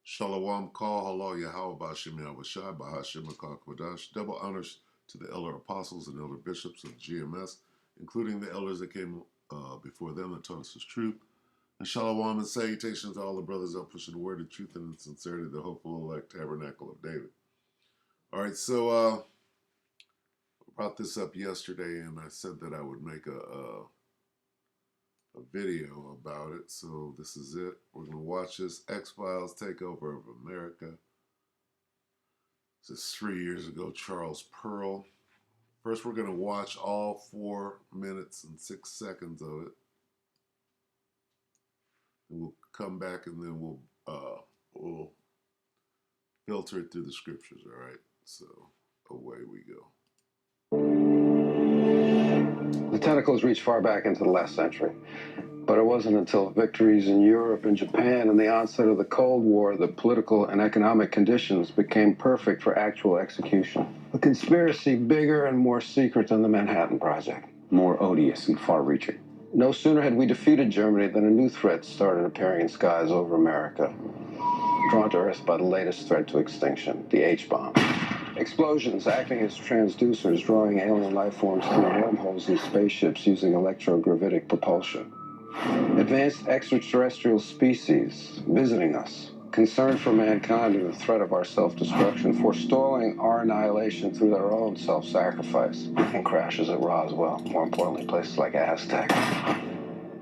Shalom Kal Halal Yahweh Bashim Yahushai Bahashim Kodash. Double honors to the elder apostles and elder bishops of GMS, including the elders that came before them and taught us his truth. And shalom and salutations to all the brothers out pushing the word of truth and in sincerity, the hopeful elect tabernacle of David. All right, so I brought this up yesterday, and I said that I would make a video about it. So this is it. We're going to watch this X-Files Takeover of America. This is 3 years ago, Charles Pearl. First, we're going to watch all 4 minutes and 6 seconds of it. And we'll come back and then we'll filter it through the scriptures, all right? So away we go. The tentacles reach far back into the last century, but it wasn't until victories in Europe and Japan and the onset of the Cold War that political and economic conditions became perfect for actual execution. A conspiracy bigger and more secret than the Manhattan Project. More odious and far-reaching. No sooner had we defeated Germany than a new threat started appearing in skies over America, drawn to Earth by the latest threat to extinction, the H-bomb. Explosions acting as transducers, drawing alien life forms through wormholes in spaceships using electrogravitic propulsion. Advanced extraterrestrial species visiting us, concerned for mankind and the threat of our self-destruction, forestalling our annihilation through their own self-sacrifice, and crashes at Roswell, more importantly, places like Aztec.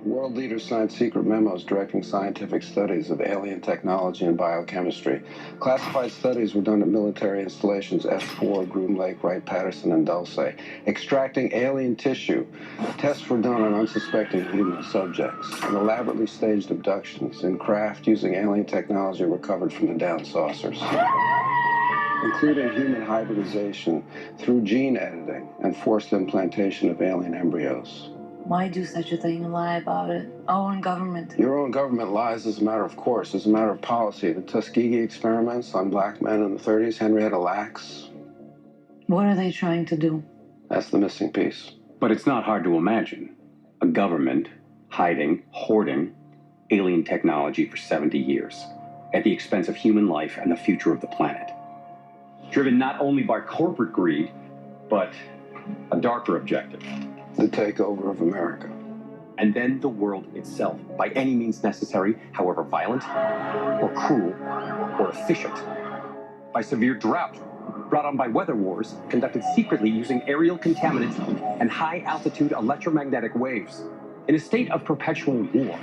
World leaders signed secret memos directing scientific studies of alien technology and biochemistry. Classified studies were done at military installations F4, Groom Lake, Wright-Patterson, and Dulce. Extracting alien tissue, tests were done on unsuspecting human subjects, and elaborately staged abductions in craft using alien technology recovered from the down saucers, including human hybridization through gene editing and forced implantation of alien embryos. Why do such a thing and lie about it? Our own government. Your own government lies as a matter of course, as a matter of policy. The Tuskegee experiments on black men in the 30s, Henrietta Lacks. What are they trying to do? That's the missing piece. But it's not hard to imagine. A government hiding, hoarding alien technology for 70 years at the expense of human life and the future of the planet. Driven not only by corporate greed, but a darker objective. The takeover of America. And then the world itself, by any means necessary, however violent, or cruel, or efficient. By severe drought, brought on by weather wars, conducted secretly using aerial contaminants and high-altitude electromagnetic waves, in a state of perpetual war.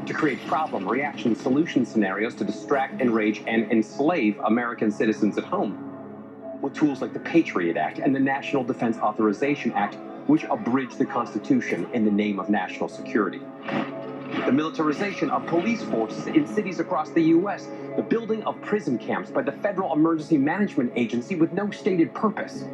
To create problem, reaction, solution scenarios to distract, enrage, and enslave American citizens at home. With tools like the Patriot Act and the National Defense Authorization Act, which abridge the Constitution in the name of national security. The militarization of police forces in cities across the U.S., the building of prison camps by the Federal Emergency Management Agency with no stated purpose,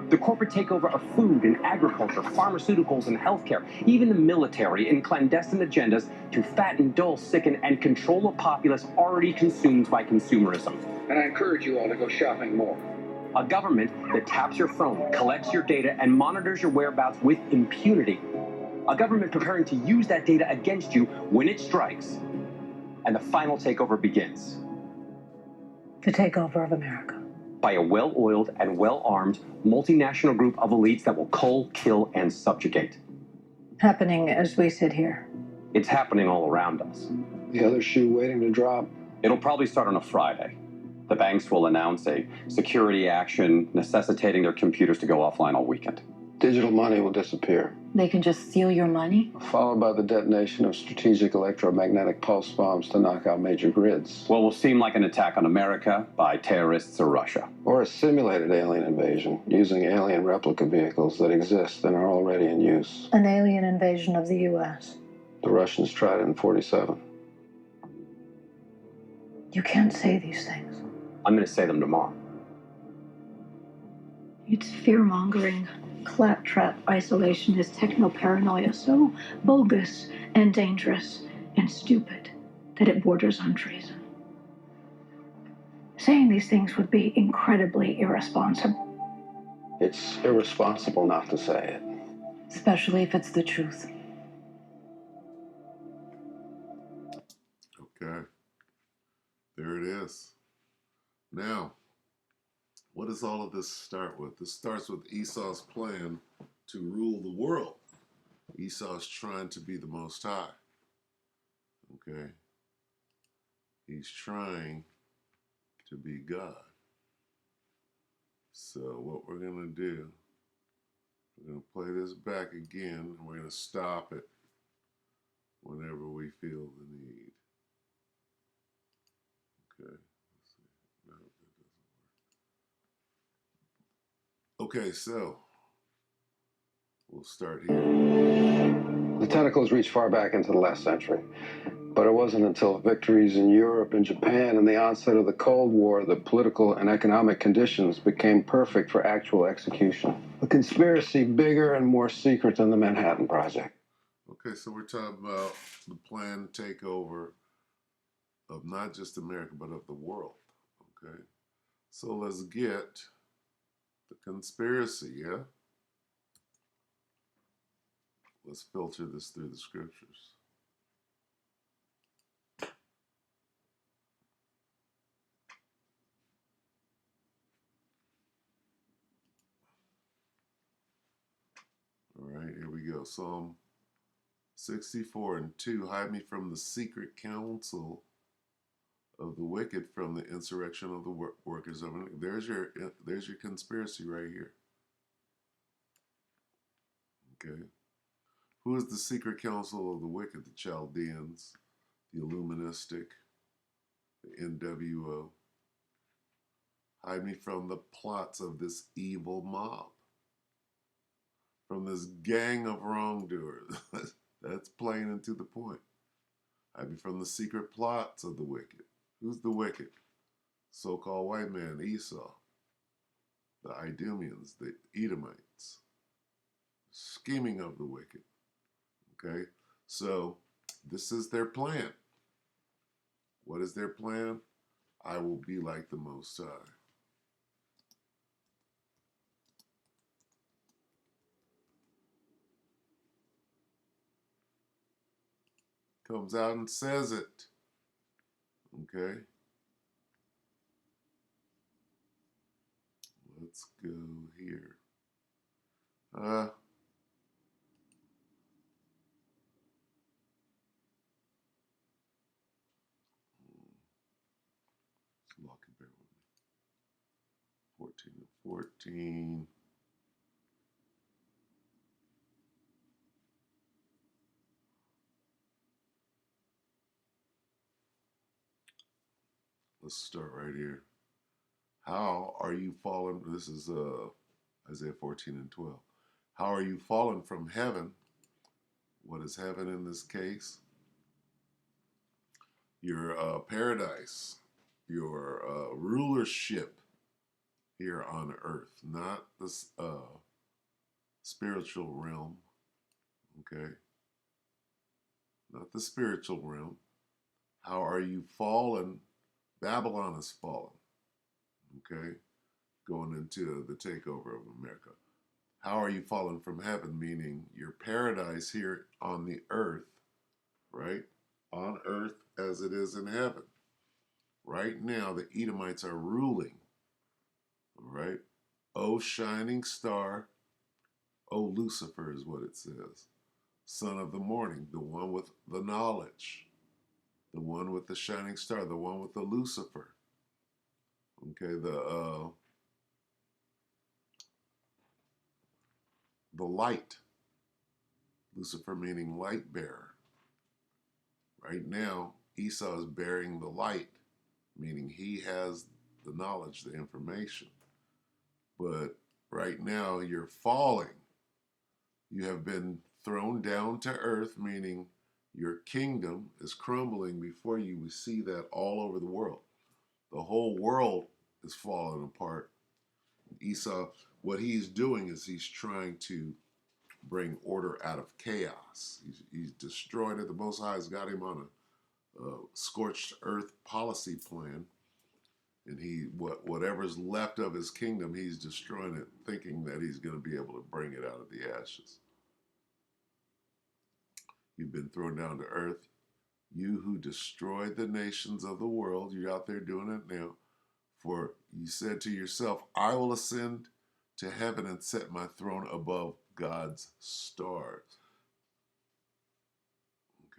the corporate takeover of food and agriculture, pharmaceuticals and healthcare, even the military in clandestine agendas to fatten, dull, sicken, and control a populace already consumed by consumerism. And I encourage you all to go shopping more. A government that taps your phone, collects your data, and monitors your whereabouts with impunity. A government preparing to use that data against you when it strikes. And the final takeover begins. The takeover of America. By a well-oiled and well-armed multinational group of elites that will cull, kill, and subjugate. Happening as we sit here. It's happening all around us. The other shoe waiting to drop. It'll probably start on a Friday. The banks will announce a security action necessitating their computers to go offline all weekend. Digital money will disappear, They can just steal your money? followed by the detonation of strategic electromagnetic pulse bombs to knock out major grids. What will seem like an attack on America by terrorists or Russia. Or a simulated alien invasion using alien replica vehicles that exist and are already in use. An alien invasion of the U.S. The Russians tried it in '47. You can't say these things. I'm going to say them tomorrow. It's fear-mongering, claptrap isolationist techno-paranoia so bogus and dangerous and stupid that it borders on treason. Saying these things would be incredibly irresponsible. It's irresponsible not to say it. Especially if it's the truth. Okay. There it it is. Now, what does all of this start with? This starts with Esau's plan to rule the world. Esau's trying to be the Most High. Okay? He's trying to be God. So what we're going to do, we're going to play this back again, and we're going to stop it whenever we feel the need. Okay, let's see. No, that doesn't work. Okay, so we'll start here. The tentacles reach far back into the last century. But it wasn't until victories in Europe and Japan and the onset of the Cold War that political and economic conditions became perfect for actual execution. A conspiracy bigger and more secret than the Manhattan Project. Okay, so we're talking about the planned takeover of not just America, but of the world. Okay, so let's get the conspiracy, yeah? Let's filter this through the scriptures. All right, here we go. Psalm 64:2. Hide me from the secret counsel of the wicked, from the insurrection of the workers of iniquity. There's your conspiracy right here. Okay. Who is the secret counsel of the wicked? The Chaldeans, the Illuministic, the NWO. Hide me from the plots of this evil mob, from this gang of wrongdoers. That's plain and to the point. Hide me from the secret plots of the wicked. Who's the wicked? So-called white man, Esau, the Idumeans, the Edomites, scheming of the wicked. Okay, so this is their plan. What is their plan? I will be like the Most High. Comes out and says it. Okay, let's go here. Lucky, bear with me. 14 and 14. Let's start right here. How are you fallen? This is Isaiah 14 and 12. How are you fallen from heaven? What is heaven in this case? Your paradise, your rulership here on earth, not the spiritual realm, okay? Not the spiritual realm. How are you fallen? Babylon is fallen, okay? Going into the takeover of America. How are you fallen from heaven? Meaning your paradise here on the earth, right? On earth as it is in heaven. Right now, the Edomites are ruling, all right? O shining star, O Lucifer is what it says. Son of the morning, the one with the knowledge, the one with the shining star, the one with the Lucifer. Okay, the light. Lucifer meaning light bearer. Right now, Esau is bearing the light, meaning he has the knowledge, the information. But right now, you're falling. You have been thrown down to earth, meaning your kingdom is crumbling before you. We see that all over the world. The whole world is falling apart. Esau, what he's doing is he's trying to bring order out of chaos. He's destroyed it. The Most High has got him on a scorched earth policy plan, and whatever's left of his kingdom, he's destroying it, thinking that he's going to be able to bring it out of the ashes. You've been thrown down to earth. you who destroyed the nations of the world, you're out there doing it now. For you said to yourself, I will ascend to heaven and set my throne above God's stars.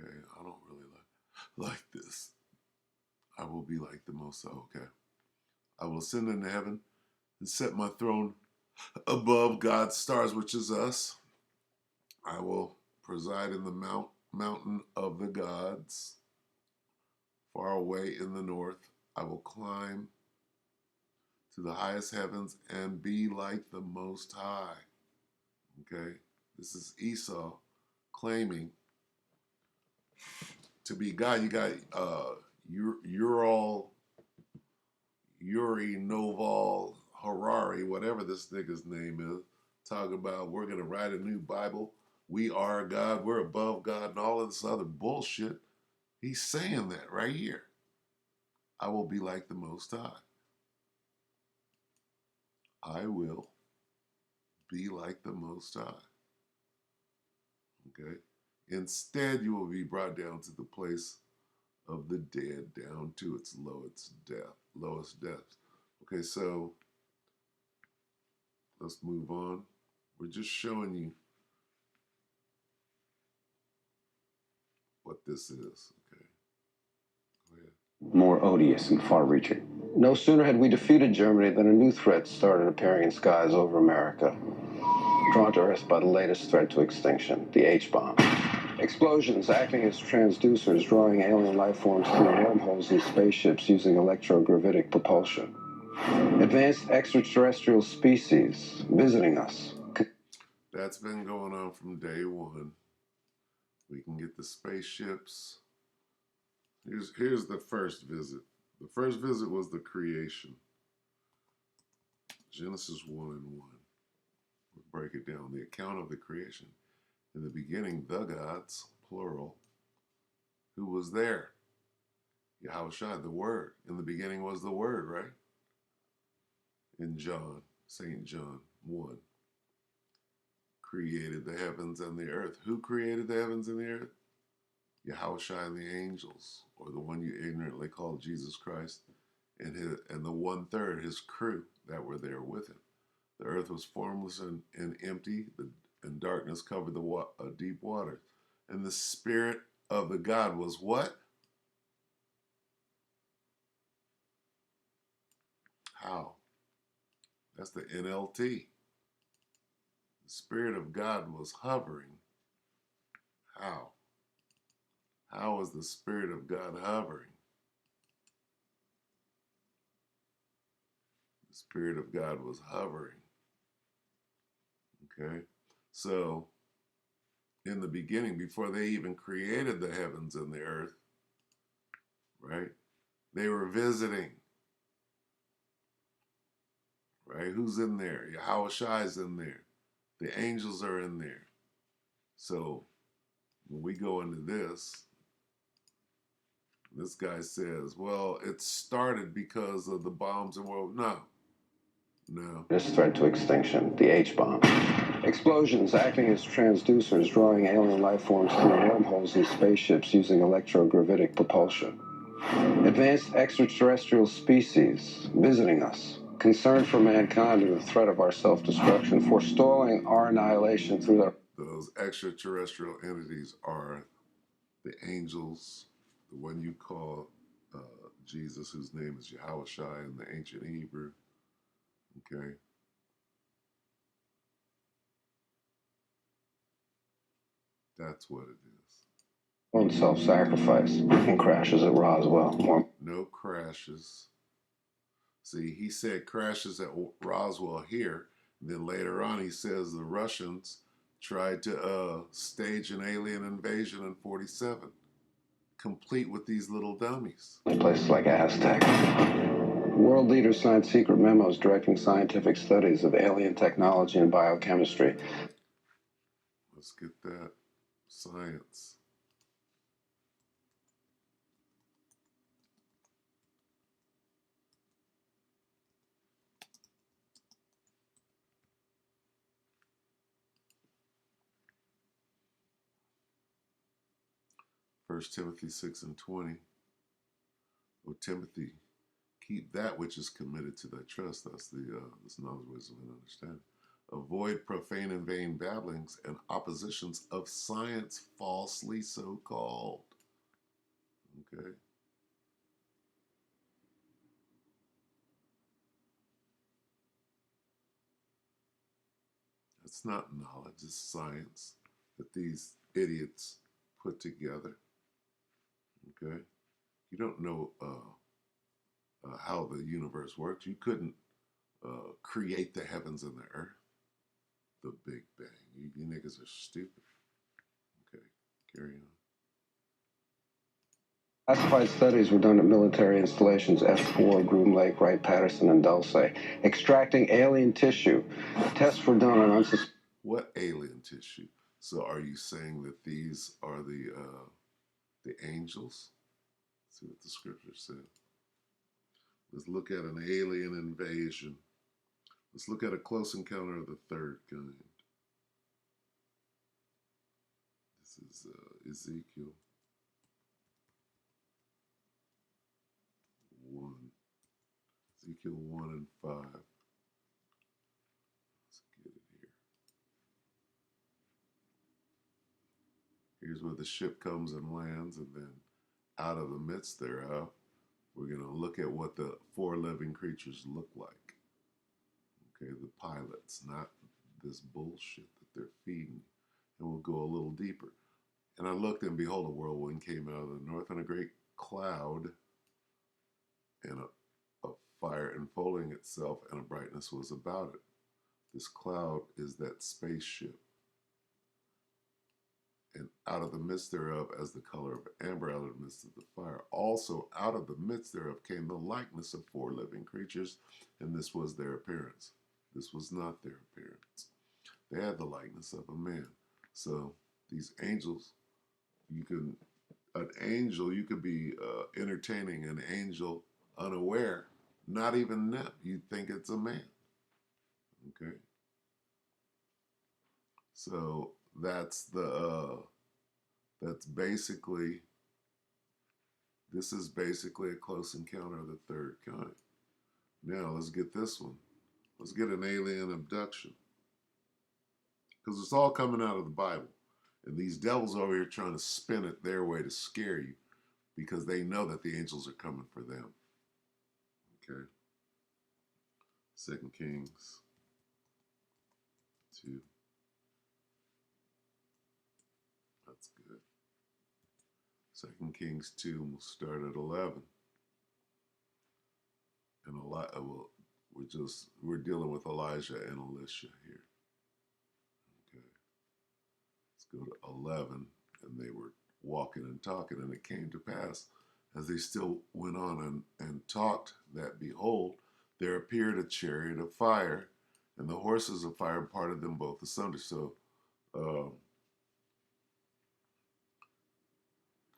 Okay, I don't really like this. I will be like the Most High. Okay. I will ascend into heaven and set my throne above God's stars, which is us. I will preside in the mountain of the gods, far away in the north. I will climb to the highest heavens and be like the Most High. Okay? This is Esau claiming to be God. You got Yuri Noval Harari, whatever this nigga's name is, talking about we're going to write a new Bible. We are God. We're above God and all of this other bullshit. He's saying that right here. I will be like the Most High. I will be like the Most High. Okay? Instead, you will be brought down to the place of the dead, down to its lowest depths. Okay, so let's move on. We're just showing you what this is. Okay, go ahead. More odious and far-reaching. No sooner had we defeated Germany than a new threat started appearing in skies over America, drawn to Earth by the latest threat to extinction, the H-bomb. Explosions acting as transducers, drawing alien life forms through wormholes in spaceships using electrogravitic propulsion. Advanced extraterrestrial species visiting us. That's been going on from day one. We can get the spaceships. Here's the first visit. The first visit was the creation. Genesis 1 and 1. We'll break it down. The account of the creation. In the beginning, the gods, plural, who was there? Yahushua, the Word. In the beginning was the Word, right? In John, St. John 1, created the heavens and the earth. Who created the heavens and the earth? Yahushua and the angels, or the one you ignorantly call Jesus Christ, and the 1/3, his crew that were there with him. The earth was formless and empty, and darkness covered the deep waters. And the Spirit of the God was what? How? That's the NLT. The Spirit of God was hovering. How? How is the Spirit of God hovering? The Spirit of God was hovering. Okay? So, in the beginning, before they even created the heavens and the earth, right? They were visiting. Right? Who's in there? Yahushai's in there. The angels are in there. So, when we go into this guy says, well, it started because of the bombs and world. No. This threat to extinction, the H-bomb. Explosions acting as transducers, drawing alien life forms through wormholes in spaceships using electrogravitic propulsion. Advanced extraterrestrial species visiting us, concern for mankind and the threat of our self-destruction, forestalling our annihilation through their... Those extraterrestrial entities are the angels, the one you call Jesus, whose name is Yahushai in the ancient Hebrew. Okay? That's what it is. own self-sacrifice and crashes at Roswell. No crashes. See, he said crashes at Roswell here. Then later on, he says the Russians tried to stage an alien invasion in 47, complete with these little dummies. Places like Aztec. World leaders signed secret memos directing scientific studies of alien technology and biochemistry. Let's get that. Science. 1 Timothy 6:20. O Timothy, keep that which is committed to thy trust. That's this knowledge, wisdom, and understanding. Avoid profane and vain babblings and oppositions of science, falsely so called. Okay. It's not knowledge, it's science that these idiots put together. Okay. You don't know how the universe works. You couldn't create the heavens and the earth. The Big Bang. You niggas are stupid. Okay, carry on. Classified studies were done at military installations F4, Groom Lake, Wright-Patterson, and Dulce, extracting alien tissue. Tests were done on unsuspecting. What alien tissue? So are you saying that these are the angels? Let's see what the scripture said. Let's look at an alien invasion. Let's look at a close encounter of the third kind. This is Ezekiel 1. Ezekiel 1 and 5. Let's get it here. Here's where the ship comes and lands, and then out of the midst thereof, we're going to look at what the four living creatures look like. Okay, the pilots, not this bullshit that they're feeding. And we'll go a little deeper. And I looked, and behold, a whirlwind came out of the north, and a great cloud, and a fire enfolding itself, and a brightness was about it. This cloud is that spaceship. And out of the midst thereof, as the color of amber out of the midst of the fire. Also out of the midst thereof came the likeness of four living creatures, and this was their appearance. This was not their appearance. They had the likeness of a man. So these angels, you could be entertaining an angel unaware, not even them. You'd think it's a man. Okay. So that's basically, this is basically a close encounter of the third kind. Now let's get this one. Let's get an alien abduction. Because it's all coming out of the Bible. And these devils over here trying to spin it their way to scare you because they know that the angels are coming for them. Okay. 2 Kings 2. That's good. 2 Kings 2, we'll start at 11. And we're dealing with Elijah and Elisha here. Okay. Let's go to 11. And they were walking and talking, and it came to pass, as they still went on and talked, that behold, there appeared a chariot of fire, and the horses of fire parted them both asunder. So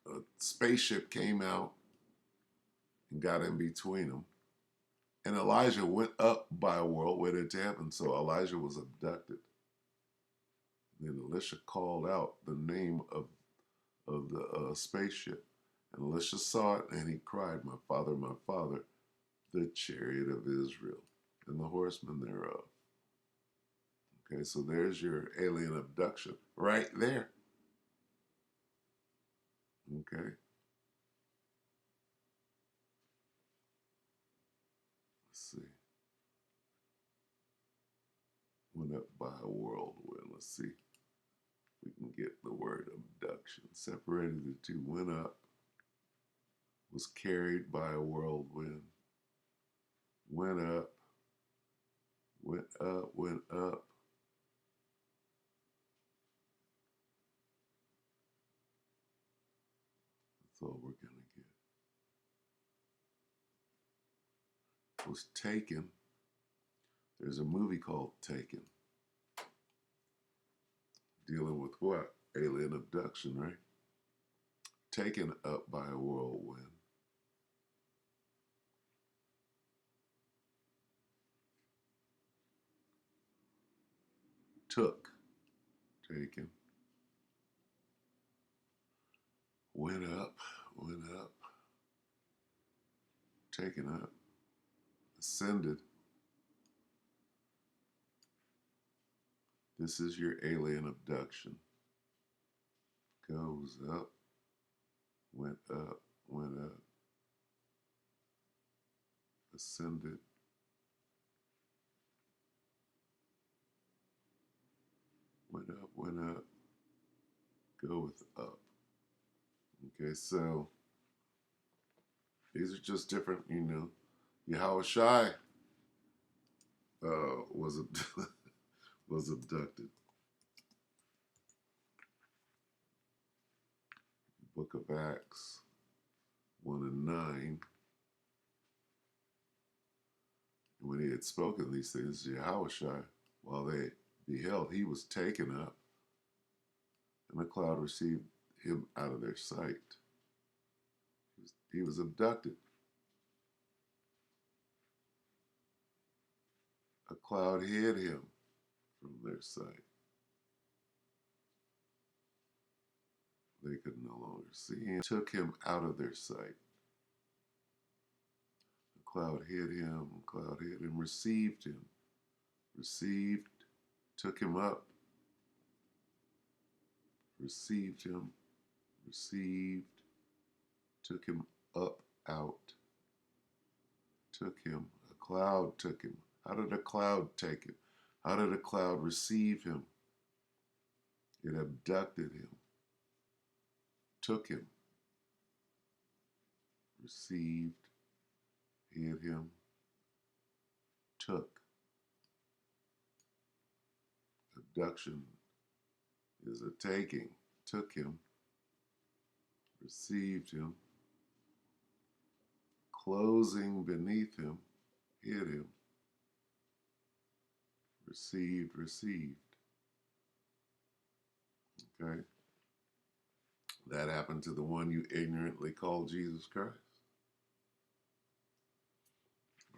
a spaceship came out and got in between them. And Elijah went up by a whirlwind into heaven. So Elijah was abducted. Then Elisha called out the name of the spaceship. And Elisha saw it, and he cried, my father, the chariot of Israel, and the horsemen thereof. Okay, so there's your alien abduction right there. Okay. Let's see. Went up by a whirlwind. Let's see. We can get the word abduction. Separated the two. Went up. Was carried by a whirlwind. Went up. Went up. Went up. That's all we're going to get. Was taken. There's a movie called Taken. Dealing with what? Alien abduction, right? Taken up by a whirlwind. Took. Taken. went up, taken up, ascended. This is your alien abduction. Goes up, went up, ascended, went up, go with up. Okay, so these are just different, you know. Yahweh Shai was was abducted. Book of Acts 1 and 9. And when he had spoken these things, Yahweh Shai, while they beheld, he was taken up, and a cloud received him out of their sight. He was abducted. A cloud hid him from their sight. They could no longer see him. Took him out of their sight. A cloud hid him, received him. Received, took him up, received him, received, took him up, out, took him. A cloud took him. How did a cloud take him? How did a cloud receive him? It abducted him, took him, received, hid him, took. Abduction is a taking. Took him, received him, closing beneath him, hid him, received. Okay? That happened to the one you ignorantly call Jesus Christ.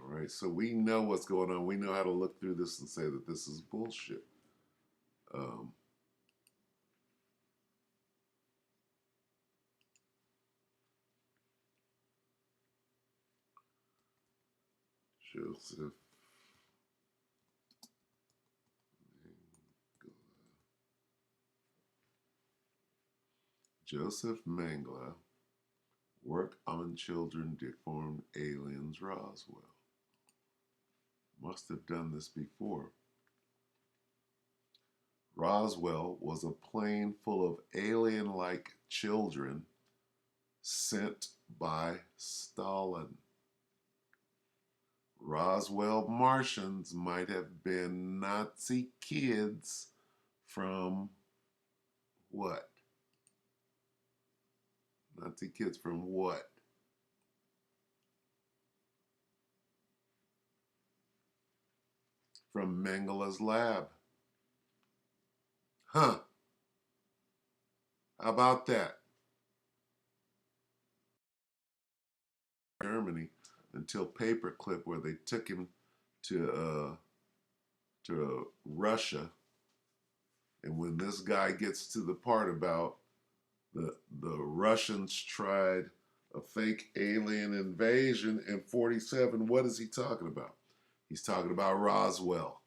All right, so we know what's going on. We know how to look through this and say that this is bullshit. Joseph Mengele, work on children, deformed aliens, Roswell. Must have done this before. Roswell was a plane full of alien-like children sent by Stalin. Roswell Martians might have been Nazi kids from what? Nazi kids from what? From Mengele's lab. Huh. How about that? Germany until Paperclip, where they took him to Russia. And when this guy gets to the part about the Russians tried a fake alien invasion in 47, what is he talking about? He's talking about Roswell.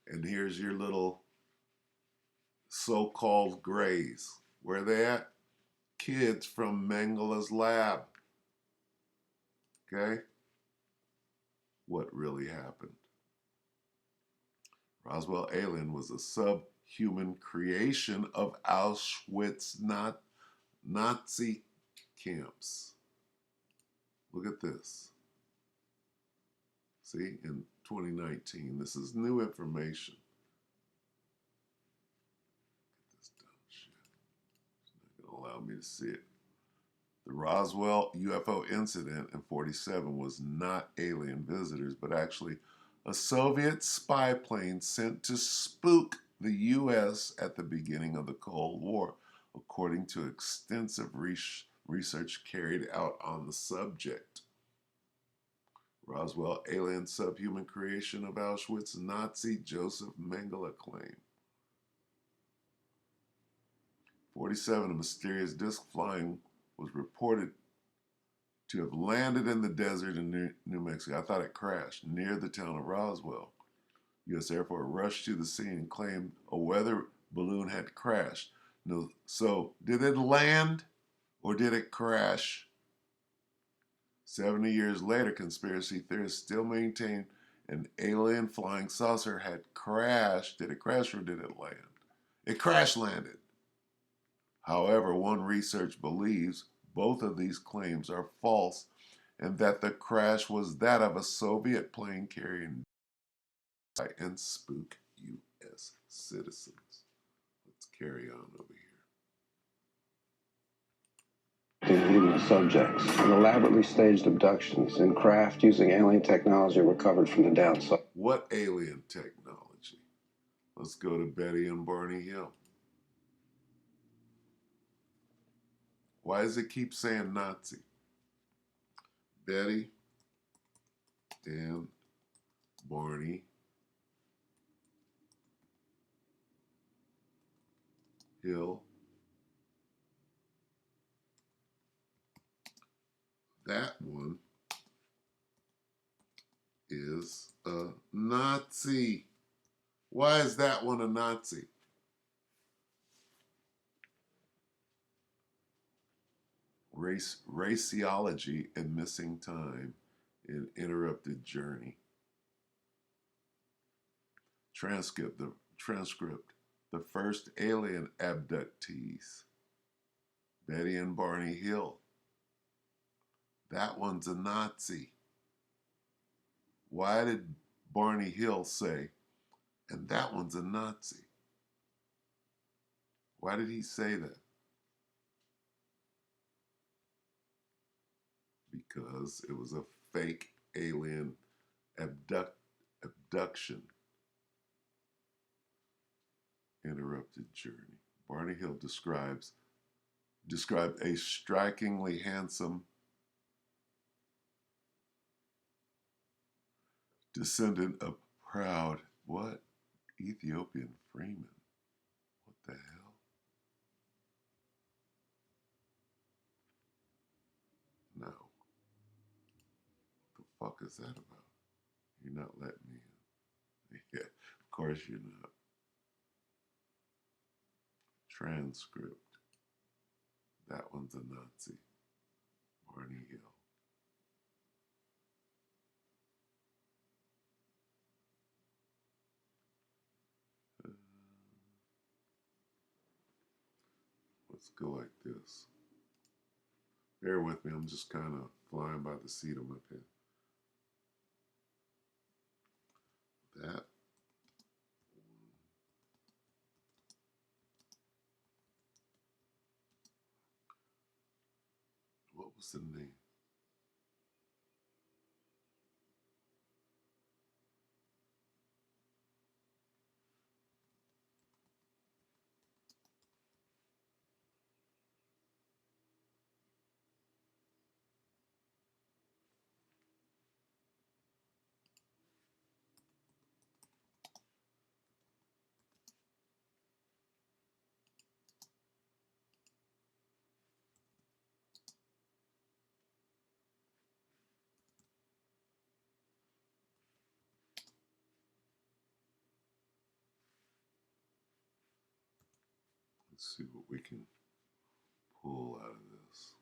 And here's your little so-called grays. Where are they at? Kids from Mengele's lab. Okay? What really happened? Roswell alien was a subhuman creation of Auschwitz Nazi camps. Look at this. See, in 2019, this is new information. Look at this dumb shit. It's not going to allow me to see it. The Roswell UFO incident in 47 was not alien visitors, but actually a Soviet spy plane sent to spook the U.S. at the beginning of the Cold War, according to extensive research carried out on the subject. Roswell alien subhuman creation of Auschwitz Nazi Joseph Mengele claim. 47, a mysterious disc flying was reported to have landed in the desert in New Mexico. I thought it crashed near the town of Roswell. U.S. Air Force rushed to the scene and claimed a weather balloon had crashed. No, so did it land or did it crash? 70 years later, conspiracy theorists still maintain an alien flying saucer had crashed. Did it crash or did it land? It crash landed. However, one researcher believes both of these claims are false and that the crash was that of a Soviet plane carrying and spook U.S. citizens. Let's carry on over here. Human subjects and elaborately staged abductions in craft using alien technology recovered from the downside. What alien technology? Let's go to Betty and Barney Hill. Why does it keep saying Nazi? Betty and Barney Hill. That one is a Nazi. Why is that one a Nazi? Raciology and missing time in interrupted journey. Transcript. The first alien abductees. Betty and Barney Hill. That one's a Nazi. Why did Barney Hill say, and that one's a Nazi? Why did he say that? Because it was a fake alien abduction. Interrupted journey. Barney Hill described a strikingly handsome descendant of proud, what? Ethiopian freeman. What the hell? No. What the fuck is that about? You're not letting me in. Yeah, of course you're not. Transcript. That one's a Nazi. Barney Hill. Let's go like this. Bear with me, I'm just kind of flying by the seat of my pants. That. What was the name? Let's see what we can pull out of this.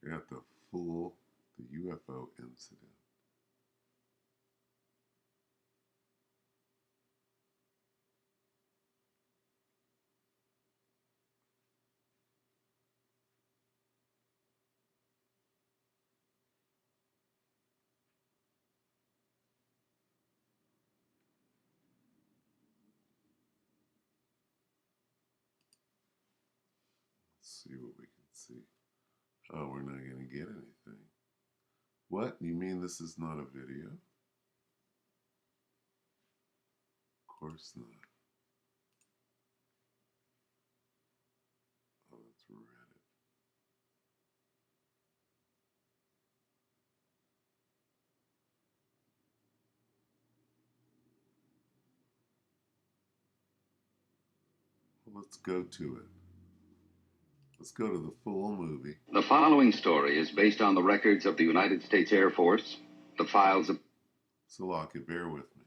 We got the UFO incident. Let's see what we can see. Oh, we're not going to get anything. What? You mean this is not a video? Of course not. Well, let's go to it. Let's go to the full movie. The following story is based on the records of the United States Air Force, the files of... Salaki, bear with me.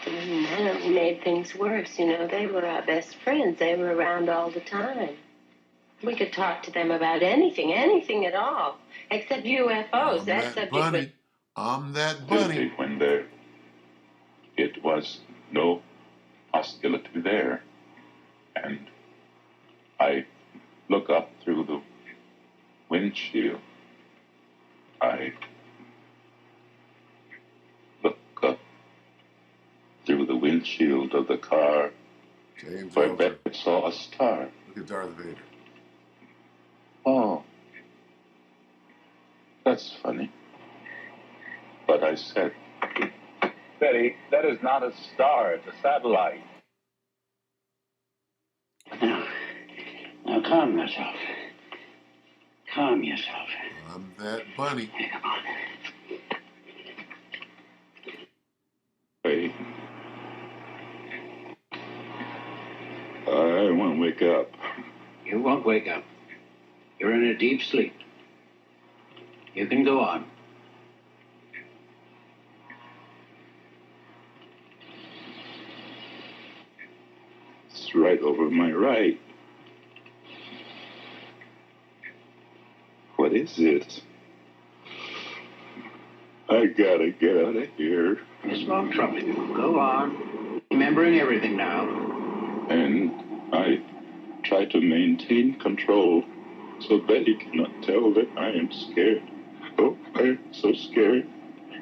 That made things worse. You know, they were our best friends. They were around all the time. We could talk to them about anything at all, except UFOs. That subject was... I'm that bunny. When it was no hostility there. And I look up through the windshield. I look up through the windshield of the car. James where Elder. I saw a star. Look at Darth Vader. Oh, that's funny. But I said, Betty, that is not a star, it's a satellite. Now calm yourself. Calm yourself. I'm that bunny. Hey, come on. Hey, I want to wake up. You won't wake up. You're in a deep sleep. You can go on. It's right over my right. What is it? I gotta get out of here. This won't trouble you. Go on. Remembering everything now. And I try to maintain control so Betty cannot tell that I am scared. Oh, I am so scared.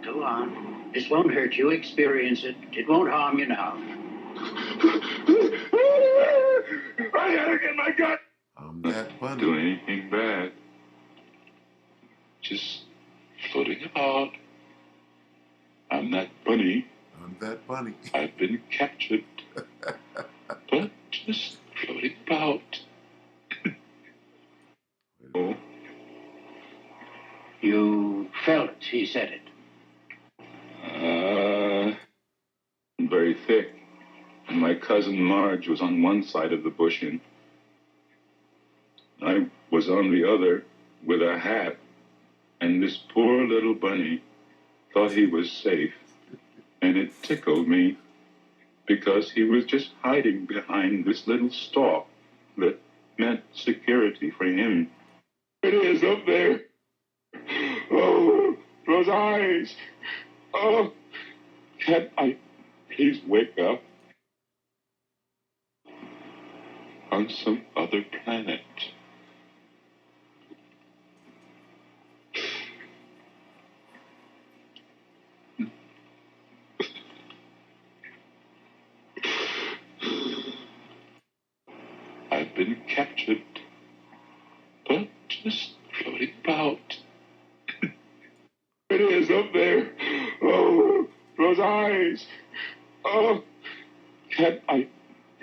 Go on. This won't hurt you. Experience it. It won't harm you now. I gotta get my gun. I'm that bunny. Do anything bad. Just floating about. I'm that bunny. I'm that bunny. I've been captured. But just floating about. Oh. You felt it. He said it. Very thick. And my cousin Marge was on one side of the bush and I was on the other with a hat. And this poor little bunny thought he was safe. And it tickled me because he was just hiding behind this little stalk that meant security for him. It is up there. Oh, those eyes. Oh, can't I please wake up on some other planet? I've been captured, but just floating about. It is up there. Oh, those eyes. Oh, can't I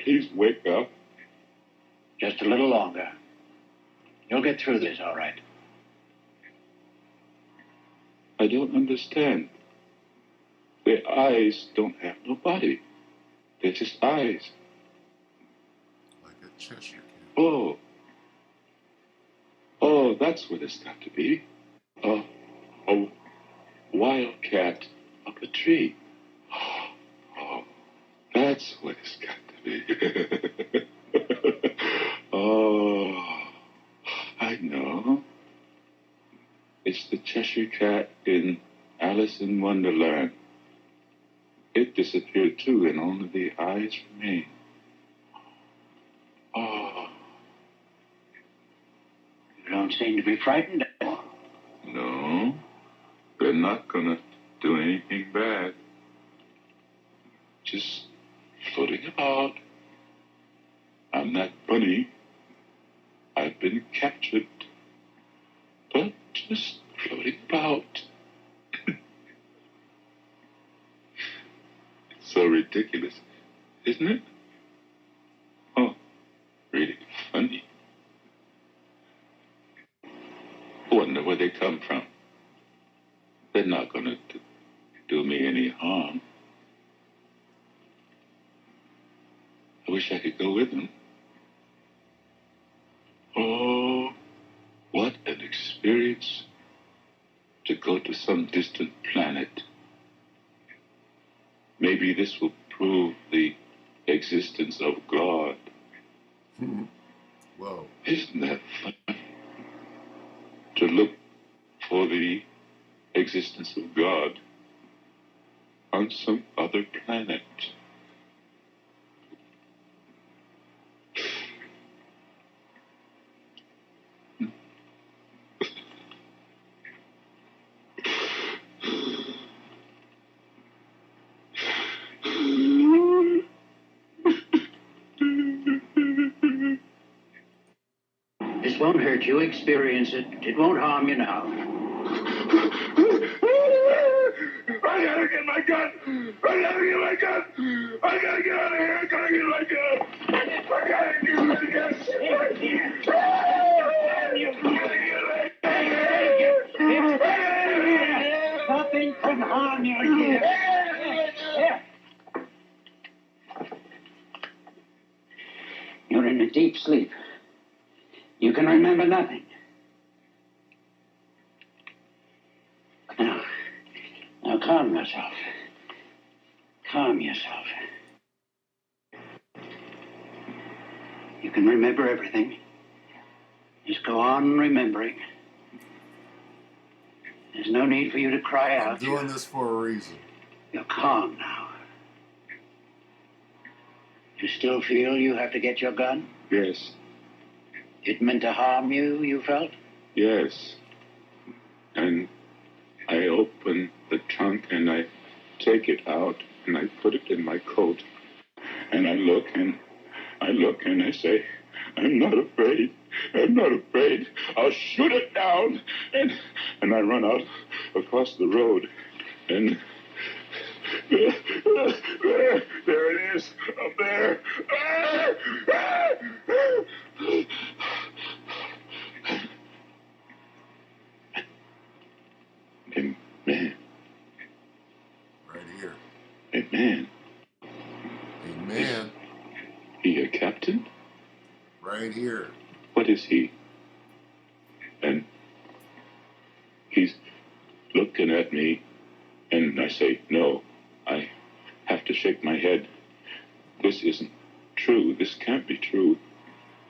please wake up? Just a little longer. You'll get through this, all right. I don't understand. Their eyes don't have no body. They're just eyes. Like a Cheshire cat. Oh. Oh, that's what it's got to be. A wildcat up a tree. Oh, that's what it's got to be. Oh, I know. It's the Cheshire Cat in Alice in Wonderland. It disappeared too, and only the eyes remain. Oh. You don't seem to be frightened anymore. No, they're not gonna do anything bad. Just floating about. I'm that bunny. I've been captured, but just floating about. It's so ridiculous, isn't it? Oh, really funny. I wonder where they come from. They're not gonna do me any harm. I wish I could go with him. Oh, what an experience to go to some distant planet. Maybe this will prove the existence of God. Whoa. Isn't that fun? To look for the existence of God on some other planet. This won't hurt you. Experience it. It won't harm you now. I gotta get my gun! I gotta get my gun! I gotta get out of here! I gotta get my gun! I gotta get my gun! Nothing can harm you here. You're in a deep sleep. You can remember nothing. Now calm yourself. Calm yourself. You can remember everything. Just go on remembering. There's no need for you to cry out. I'm doing this for a reason. You're calm now. You still feel you have to get your gun? Yes, It meant to harm you, you felt? yes. And I open the trunk and I take it out and I put it in my coat. And I look and I say, I'm not afraid. I'm not afraid. I'll shoot it down. And I run out across the road. And there it is, up there. And man, Right here. and man, Amen. he a captain? Right here. What is he? And he's looking at me, and I say, no, I have to shake my head. This isn't true. This can't be true.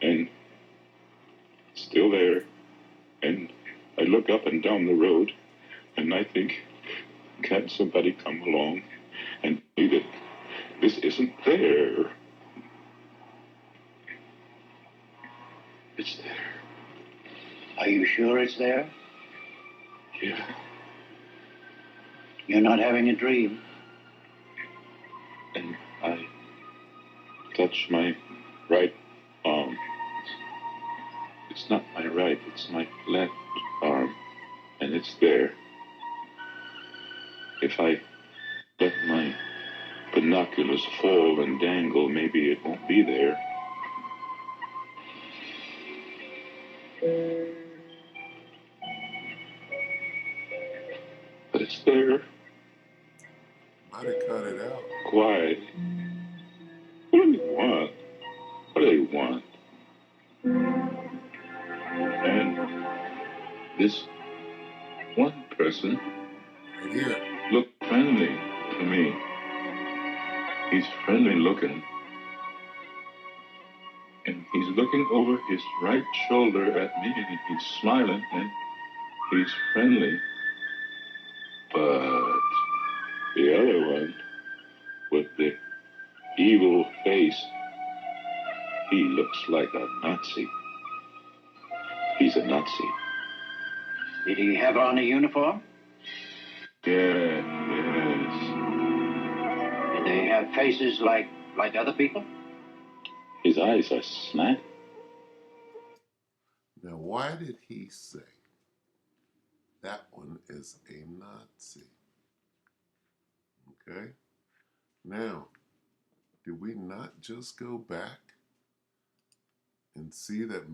And still there. And I look up and down the road, and I think, can somebody come along and see that this isn't there? It's there. Are you sure it's there? Yeah. You're not having a dream. And I touch my right arm. It's not my right, it's my left arm. And it's there. If I let my binoculars fall and dangle, maybe it won't be there. But it's there. Might have cut it out. Quiet. What do they want? What do they want? And this one person Right here. looked friendly to me. He's friendly looking. And he's looking over his right shoulder at me, and he's smiling, and he's friendly. But the other one, with the evil face, he looks like a Nazi. He's a Nazi. Did he have on a uniform? Yes. Did they have faces like other people? His eyes are slant. Now, why did he say that one is a Nazi? Okay. Now, did we not just go back and see that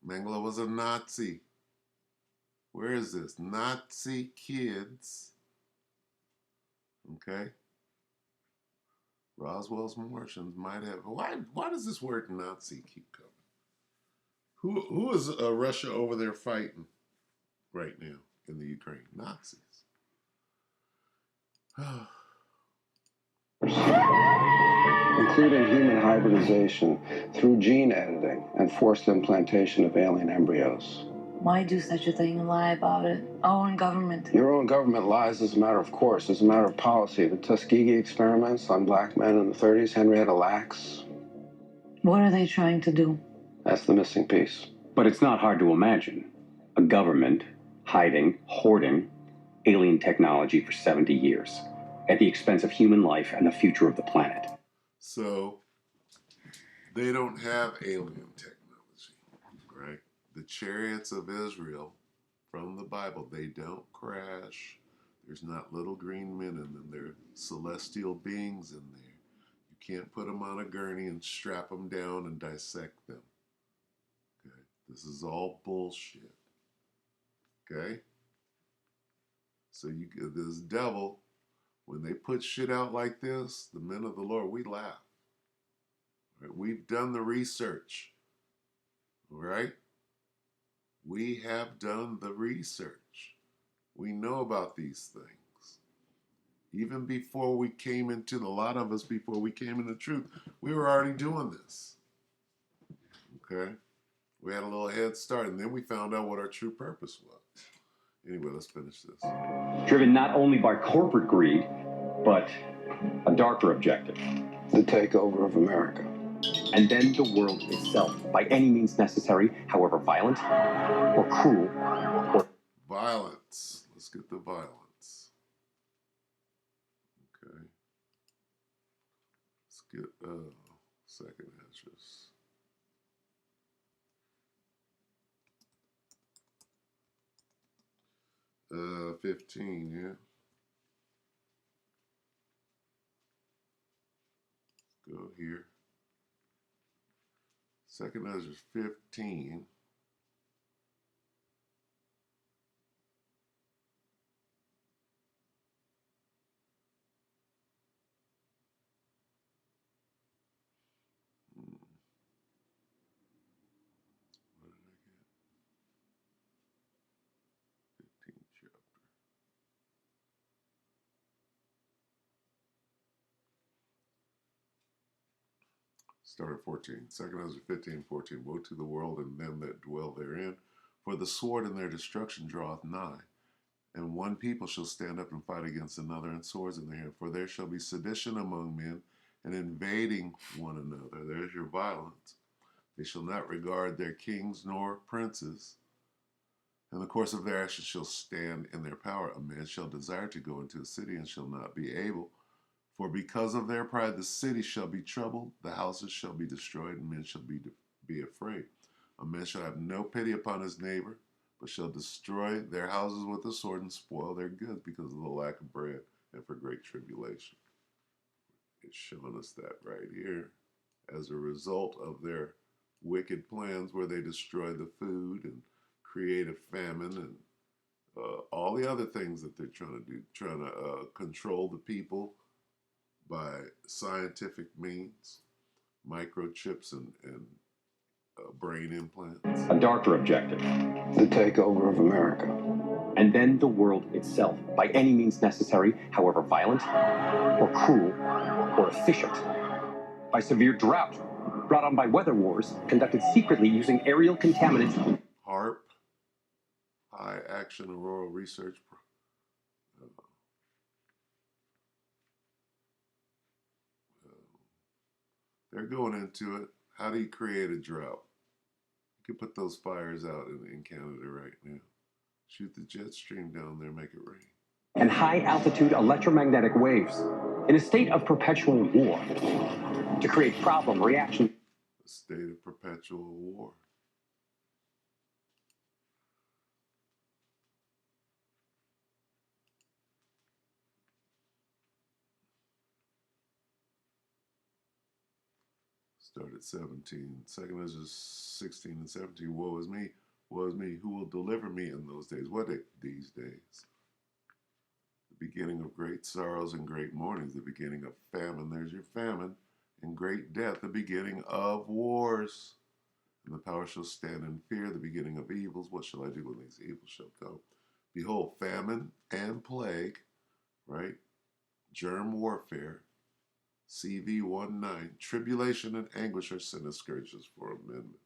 Mengele was a Nazi? Where is this? Nazi kids. Okay. Roswell's Martians might have. Why does this word Nazi keep coming? Who is Russia over there fighting right now in the Ukraine? Nazis. Including human hybridization through gene editing and forced implantation of alien embryos. Why do such a thing and lie about it? Our own government. Your own government lies as a matter of course, as a matter of policy. The Tuskegee experiments on black men in the 30s, Henrietta Lacks. What are they trying to do? That's the missing piece. But it's not hard to imagine. A government hiding, hoarding alien technology for 70 years at the expense of human life and the future of the planet. So, they don't have alien technology, right? The chariots of Israel from the Bible, they don't crash. There's not little green men in them. They're celestial beings in there. You can't put them on a gurney and strap them down and dissect them. Okay? This is all bullshit. Okay? So this devil, when they put shit out like this, the men of the Lord, we laugh. Right? We've done the research. All right? We have done the research. We know about these things. Even before we came into, a lot of us, before we came into truth, we were already doing this. Okay? We had a little head start, and then we found out what our true purpose was. Anyway, let's finish this. Driven not only by corporate greed, but a darker objective. The takeover of America. And then the world itself, by any means necessary, however violent or cruel or... Violence. Let's get the violence. Okay. Let's get second address. Uh, 15, yeah. Let's go here. Second address 15. What did I get? 15 chapter. Start at 14. Second Ezra 15, 14. Woe to the world and them that dwell therein, for the sword in their destruction draweth nigh. And one people shall stand up and fight against another, and swords in their hand. For there shall be sedition among men, and invading one another. There's your violence. They shall not regard their kings nor princes. And the course of their actions shall stand in their power. A man shall desire to go into a city, and shall not be able. For because of their pride the city shall be troubled, the houses shall be destroyed, and men shall be afraid. A man shall have no pity upon his neighbor, but shall destroy their houses with the sword and spoil their goods because of the lack of bread and for great tribulation. It's showing us that right here. As a result of their wicked plans where they destroy the food and create a famine and all the other things that they're trying to do, trying to control the people by scientific means, microchips and brain implants. A darker objective. The takeover of America. And then the world itself, by any means necessary, however violent or cruel or efficient. By severe drought, brought on by weather wars, conducted secretly using aerial contaminants. HARP, High Action Aurora Research. They're going into it. How do you create a drought? You can put those fires out in Canada right now. Shoot the jet stream down there, make it rain. And high-altitude electromagnetic waves in a state of perpetual war to create problem reaction. A state of perpetual war. Start at 17. Second is just 16 and 17. Woe is me. was me. Who will deliver me in those days? What these days? The beginning of great sorrows and great mournings, the beginning of famine. There's your famine. And great death, the beginning of wars. And the power shall stand in fear, the beginning of evils. What shall I do when these evils shall come? Behold, famine and plague, right? Germ warfare, CV 1:9. Tribulation and anguish are sin and scourges for amendment.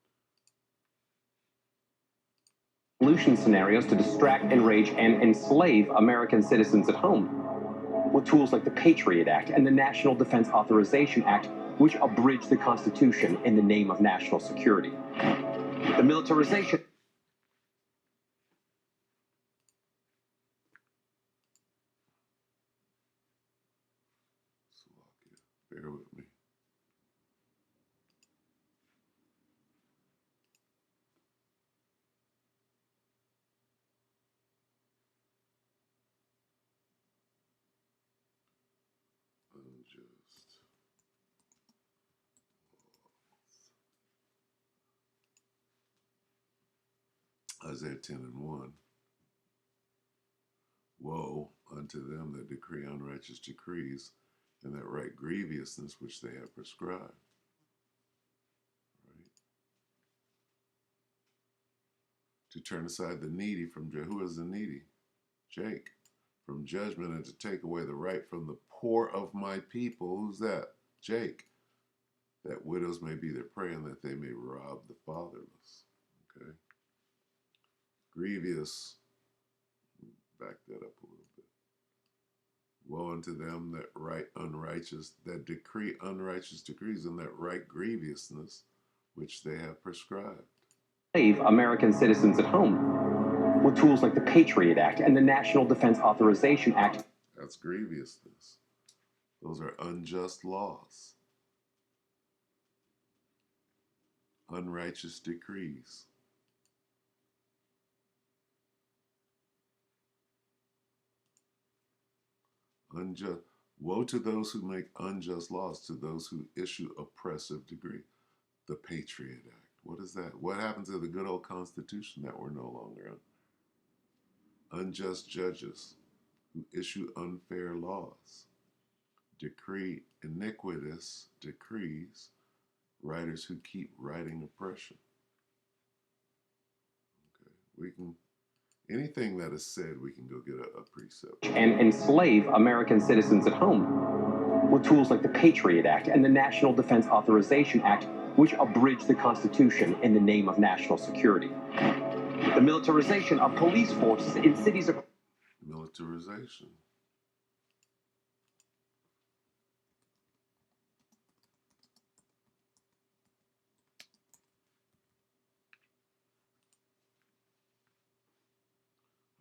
Solution scenarios to distract, enrage, and enslave American citizens at home, with tools like the Patriot Act and the National Defense Authorization Act, which abridge the Constitution in the name of national security. The militarization. Slovakia, bear with me. Unjust. Isaiah 10:1. Woe unto them that decree unrighteous decrees, and that write grievousness which they have prescribed. Right? To turn aside the needy from who is the needy? Jake. From judgment, and to take away the right from the poor of my people. Who's that? Jake. That widows may be their prey, and that they may rob the fatherless. Okay. Grievous. Back that up a little bit. Woe unto them that write unrighteous, that decree unrighteous decrees, and that write grievousness which they have prescribed. Enslave American citizens at home, with tools like the Patriot Act and the National Defense Authorization Act. That's grievousness. Those are unjust laws. Unrighteous decrees. Unjust. Woe to those who make unjust laws, to those who issue oppressive decree. The Patriot Act. What is that? What happened to the good old Constitution that we're no longer on? Unjust judges who issue unfair laws. Decree iniquitous decrees. Writers who keep writing oppression. Okay. We can, anything that is said, we can go get a precept. And enslave American citizens at home, with tools like the Patriot Act and the National Defense Authorization Act, which abridge the Constitution in the name of national security. The militarization of police forces in cities. Militarization.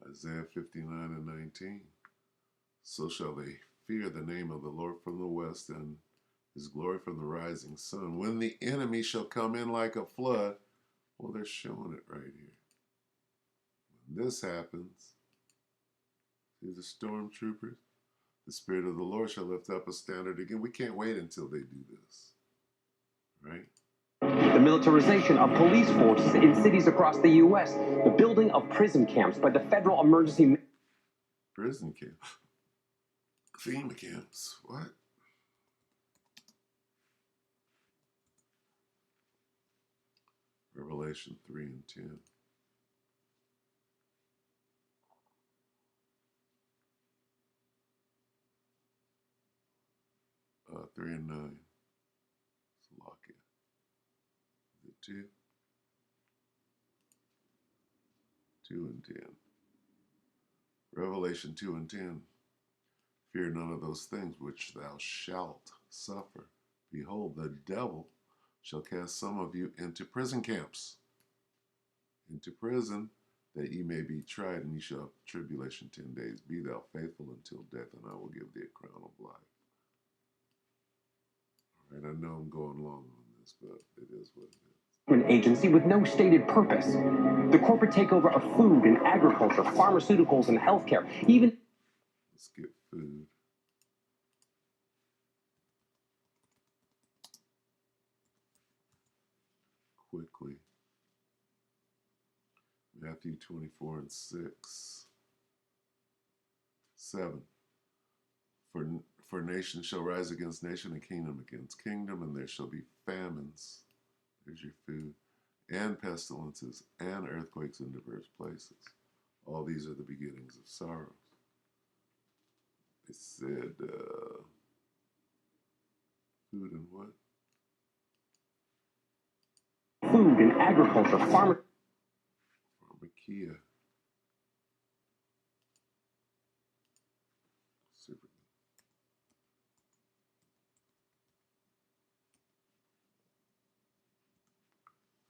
Isaiah 59:19. So shall they fear the name of the Lord from the west, and his glory from the rising sun. When the enemy shall come in like a flood. Well, they're showing it right here. When this happens, see the stormtroopers? The Spirit of the Lord shall lift up a standard again. We can't wait until they do this. Right? The militarization of police forces in cities across the U.S., the building of prison camps by the Federal Emergency. Prison camps. FEMA camps. What? Revelation 3:10. 3:9. Slovakia. Is it 2? 2:10. Revelation 2:10. Fear none of those things which thou shalt suffer. Behold, the devil shall cast some of you into prison camps, into prison, that ye may be tried, and ye shall have tribulation 10 days. Be thou faithful until death, and I will give thee a crown of life. All right, I know I'm going long on this, but it is what it is. An agency with no stated purpose. The corporate takeover of food and agriculture, pharmaceuticals and healthcare, even. Let's get food. Quickly. Matthew 24 and 6. 7. For nation shall rise against nation and kingdom against kingdom, and there shall be famines. There's your food. And pestilences and earthquakes in diverse places. All these are the beginnings of sorrows. It said, food and what? Food and agriculture, Pharmakia. Super.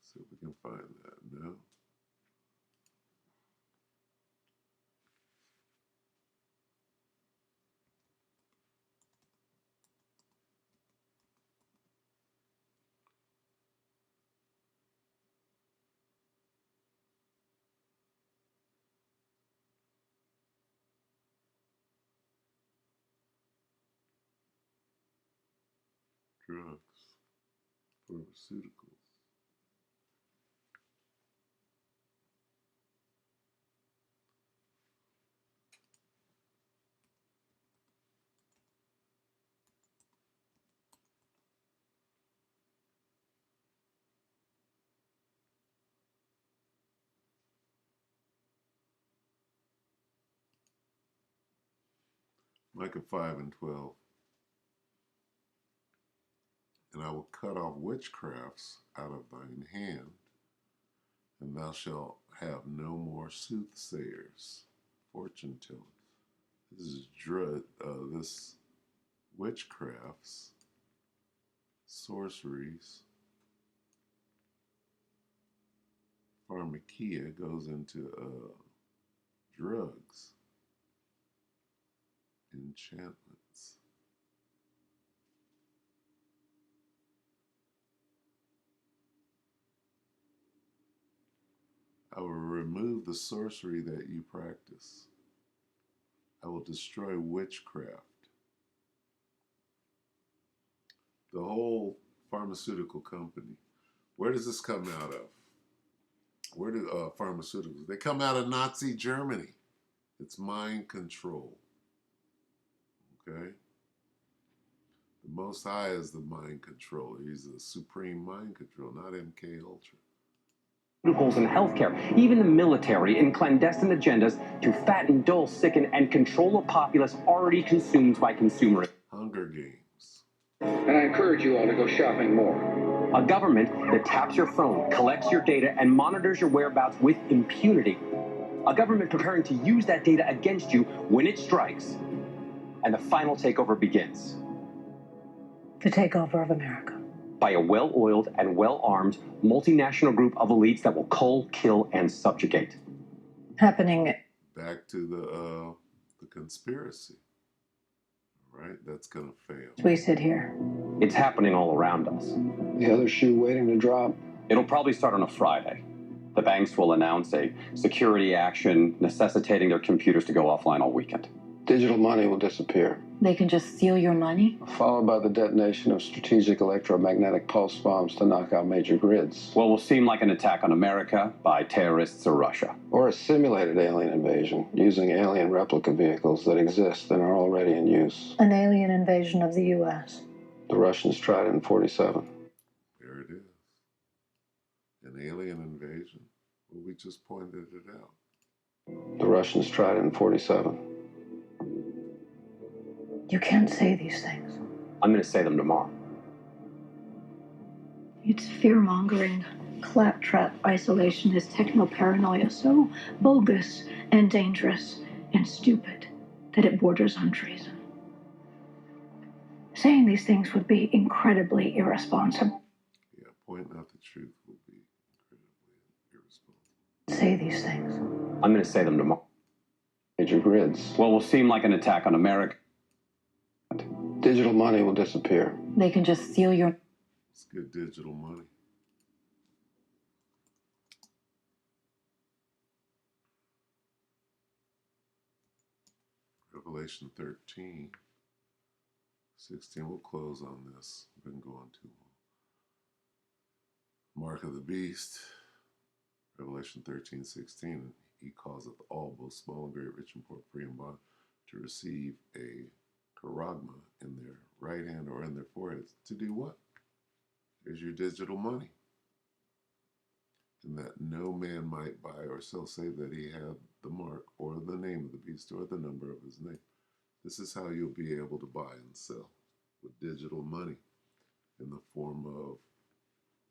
See if we can find that. No. Drugs. Pharmaceuticals. Micah 5 and 12. And I will cut off witchcrafts out of thine hand, and thou shalt have no more soothsayers, fortune tellers. This is this witchcrafts, sorceries, pharmakia goes into drugs, enchantments. I will remove the sorcery that you practice. I will destroy witchcraft. The whole pharmaceutical company. Where does this come out of? Where do pharmaceuticals? They come out of Nazi Germany. It's mind control. Okay? The Most High is the mind controller. He's the supreme mind control, not MK Ultra. pharmaceuticals and healthcare, even the military, in clandestine agendas to fatten, dull, sicken, and control a populace already consumed by consumerism. Hunger Games. And I encourage you all to go shopping more. A government that taps your phone, collects your data, and monitors your whereabouts with impunity. A government preparing to use that data against you when it strikes. And the final takeover begins. The takeover of America. By a well-oiled and well-armed multinational group of elites that will cull, kill, and subjugate. Happening. Back to the conspiracy. Right? That's going to fail. We sit here. It's happening all around us. The other shoe waiting to drop. It'll probably start on a Friday. The banks will announce a security action necessitating their computers to go offline all weekend. Digital money will disappear, They can just steal your money? followed by the detonation of strategic electromagnetic pulse bombs to knock out major grids. What will seem like an attack on America by terrorists or Russia. Or a simulated alien invasion using alien replica vehicles that exist and are already in use. An alien invasion of the U.S. The Russians tried it in 1947. There it is. An alien invasion. Well, we just pointed it out. The Russians tried it in 1947. You can't say these things. I'm going to say them tomorrow. It's fear-mongering, claptrap isolationist techno-paranoia so bogus and dangerous and stupid that it borders on treason. Saying these things would be incredibly irresponsible. Yeah, pointing out the truth will be incredibly irresponsible. Say these things. I'm going to say them tomorrow. Major grids. What will seem like an attack on America. Digital money will disappear. They can just steal your... Let's get digital money. Revelation 13. 16. We'll close on this. We've been going too long. Mark of the Beast. Revelation 13:16, he causeth all, both small and great, rich and poor, free and bond, to receive a charagma in their right hand or in their foreheads. To do what? Here's your digital money. And that no man might buy or sell, save that he had the mark or the name of the beast or the number of his name. This is how you'll be able to buy and sell with digital money in the form of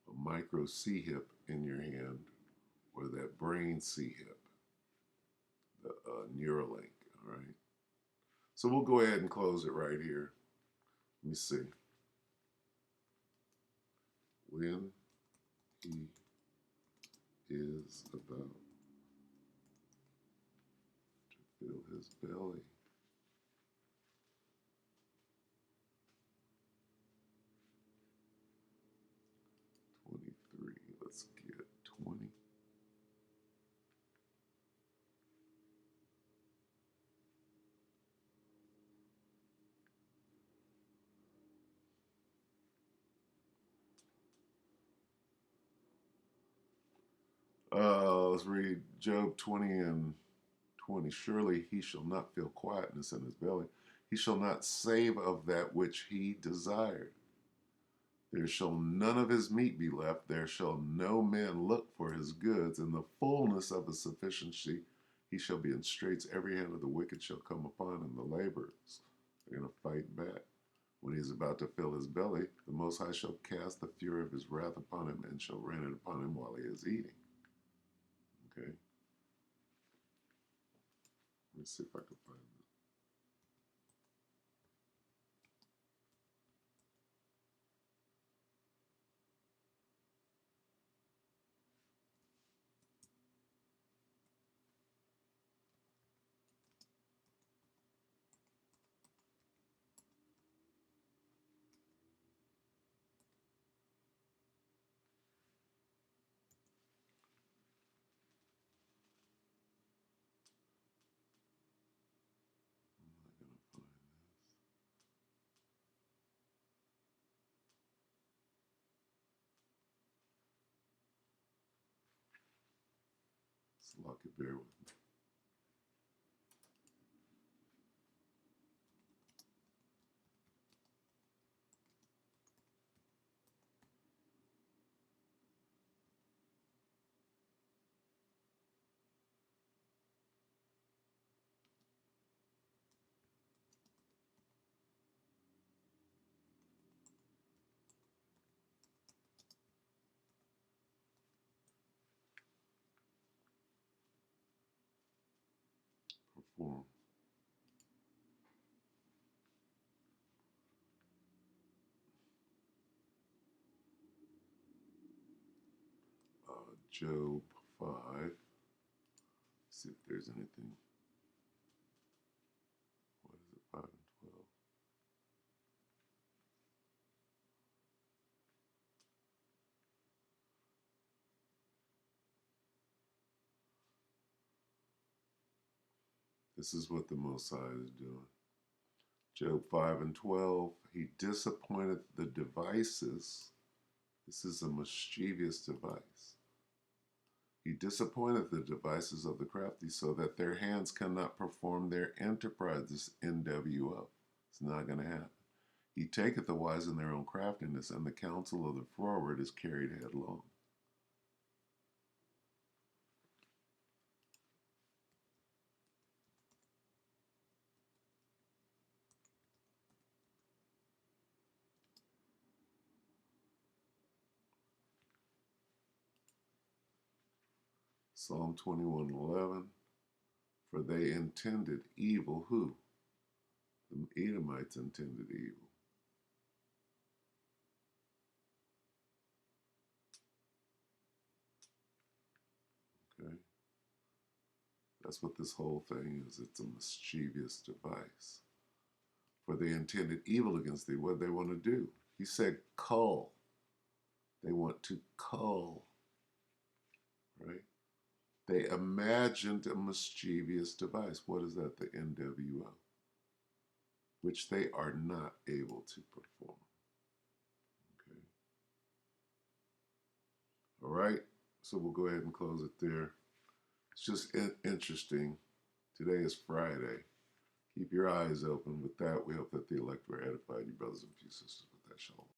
a micro C-hip in your hand or that brain C-hip, the Neuralink, all right? So we'll go ahead and close it right here. Let me see. When he is about to fill his belly. Let's get 20. Let's read Job 20 and 20. Surely he shall not feel quietness in his belly. He shall not save of that which he desired. There shall none of his meat be left. There shall no man look for his goods. In the fullness of his sufficiency, he shall be in straits. Every hand of the wicked shall come upon him. The laborers are going to fight back. When he is about to fill his belly, the Most High shall cast the fury of his wrath upon him and shall rain it upon him while he is eating. Okay? Let me see if I can find it. I'm not going to find this. So lucky, bear with me. Perform. Job 5. See if there's anything. What is it? 5 and 12. This is what the Most High is doing. Job 5 and 12. He disappointed the devices. This is a mischievous device. He disappointed the devices of the crafty so that their hands cannot perform their enterprise. This NWO. It's not going to happen. He taketh the wise in their own craftiness, and the counsel of the froward is carried headlong. Psalm 21:11. For they intended evil. Who? The Edomites intended evil. Okay? That's what this whole thing is. It's a mischievous device. For they intended evil against thee. What do they want to do? He said, cull. They want to cull. Right? They imagined a mischievous device. What is that? The NWO. Which they are not able to perform. Okay? All right? So we'll go ahead and close it there. It's just interesting. Today is Friday. Keep your eyes open. With that, we hope that the elect were edified, you brothers and sisters, with that shalom.